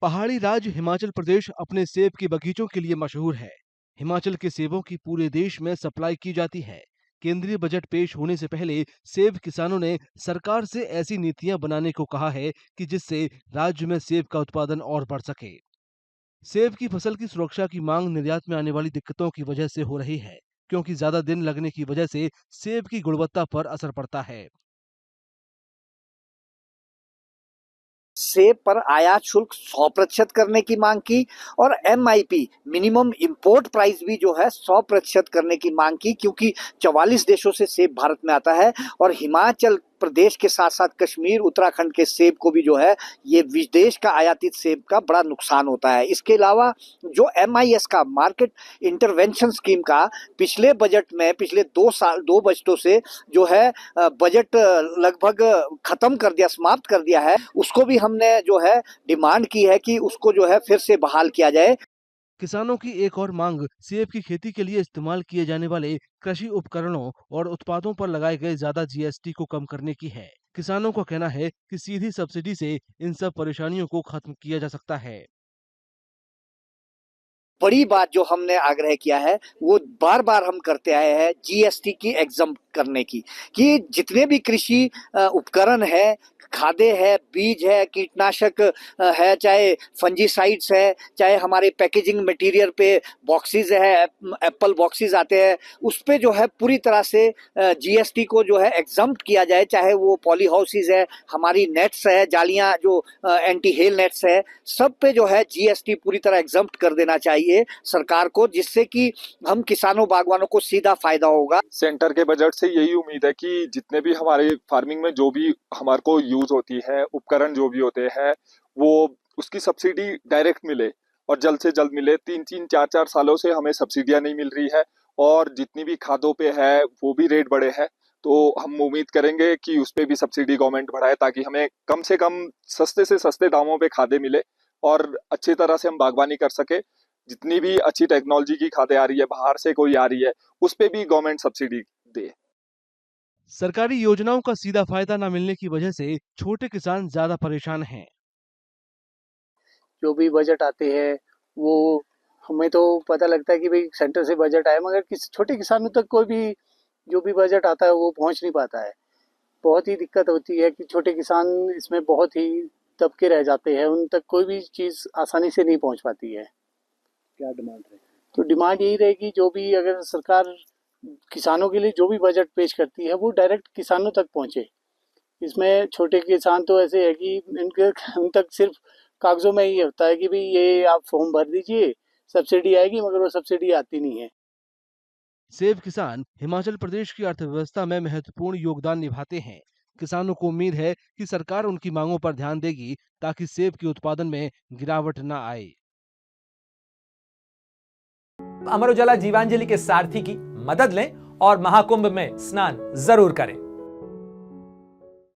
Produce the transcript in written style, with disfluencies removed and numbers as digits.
पहाड़ी राज्य हिमाचल प्रदेश अपने सेब के बगीचों के लिए मशहूर है। हिमाचल के सेबों की पूरे देश में सप्लाई की जाती है। केंद्रीय बजट पेश होने से पहले सेब किसानों ने सरकार से ऐसी नीतियां बनाने को कहा है कि जिससे राज्य में सेब का उत्पादन और बढ़ सके। सेब की फसल की सुरक्षा की मांग निर्यात में आने वाली दिक्कतों की वजह से हो रही है, क्योंकि ज्यादा दिन लगने की वजह से सेब की गुणवत्ता पर असर पड़ता है। सेब पर आयात शुल्क 100% करने की मांग की और एमआईपी मिनिमम इंपोर्ट प्राइस भी जो है 100% करने की मांग की, क्योंकि 44 देशों से सेब भारत में आता है और हिमाचल प्रदेश के साथ साथ कश्मीर उत्तराखंड के सेब को भी जो है ये विदेश का आयातित सेब का बड़ा नुकसान होता है। इसके अलावा जो एमआईएस का मार्केट इंटरवेंशन स्कीम का पिछले बजट में पिछले 2 बजटों से जो है बजट लगभग खत्म कर दिया, समाप्त कर दिया है, उसको भी हमने जो है डिमांड की है कि उसको जो है फिर से बहाल किया जाए। किसानों की एक और मांग सेब की खेती के लिए इस्तेमाल किए जाने वाले कृषि उपकरणों और उत्पादों पर लगाए गए ज्यादा जीएसटी को कम करने की है। किसानों का कहना है कि सीधी सब्सिडी से इन सब परेशानियों को खत्म किया जा सकता है। बड़ी बात जो हमने आग्रह किया है वो बार बार हम करते आए हैं, जीएसटी की एग्जम्प्ट करने की, कि जितने भी कृषि उपकरण है, खादे है, बीज है, कीटनाशक है, चाहे फंजीसाइड्स है, चाहे हमारे पैकेजिंग मटेरियल पे बॉक्सेस है, एप्पल बॉक्सेस आते हैं, उस पे जो है पूरी तरह से जीएसटी को जो है एग्जम्प्ट किया जाए। चाहे वो पॉली हाउसेज है, हमारी नेट्स है, जालियां जो एंटी हेल नेट्स है, सब पे जो है जीएसटी पूरी तरह एग्जम्प्ट कर देना चाहिए सरकार को, जिससे कि हम किसानों बागवानों को सीधा फायदा होगा। सेंटर के बजट से यही उम्मीद है कि जितने भी हमारे फार्मिंग में जो भी हमारे को यूज होती है, उपकरण जो भी होते हैं, वो उसकी सब्सिडी डायरेक्ट मिले और जल्द से जल्द मिले। 3-4 सालों से हमें सब्सिडियां नहीं मिल रही है और जितनी भी खादों पे है वो भी रेट बढ़े हैं। तो हम उम्मीद करेंगे कि उस पे भी सब्सिडी गवर्नमेंट बढ़ाए ताकि हमें कम से कम सस्ते से सस्ते दामों पे खादें मिले और अच्छी तरह से हम बागवानी कर सके। जितनी भी अच्छी टेक्नोलॉजी की खादें आ रही है, बाहर से कोई आ रही है, उस पे भी गवर्नमेंट सब्सिडी दे। सरकारी योजनाओं का सीधा फायदा न मिलने की वजह से छोटे किसान ज्यादा परेशान हैं। जो भी बजट आते हैं वो हमें तो पता लगता है कि भाई सेंटर से बजट आए, मगर किस छोटे किसानों तक कोई भी जो भी बजट आता है वो पहुंच नहीं पाता है। बहुत ही दिक्कत होती है कि छोटे किसान इसमें बहुत ही दबके रह जाते हैं, उन तक कोई भी चीज़ आसानी से नहीं पहुंच पाती है। क्या डिमांड है? तो डिमांड यही रहेगी, जो भी अगर सरकार किसानों के लिए जो भी बजट पेश करती है वो डायरेक्ट किसानों तक पहुंचे। इसमें छोटे किसान तो ऐसे है कि इनके उन तक सिर्फ कागजों में ही होता है कि भाई ये आप फॉर्म भर दीजिए, सब्सिडी आएगी, मगर वो सब्सिडी आती नहीं है। सेब किसान हिमाचल प्रदेश की अर्थव्यवस्था में महत्वपूर्ण योगदान निभाते हैं। किसानों को उम्मीद है कि सरकार उनकी मांगों पर ध्यान देगी ताकि सेब के उत्पादन में गिरावट न आए। अमर उजाला जीवांजलि के सारथी की मदद लें और महाकुंभ में स्नान जरूर करें।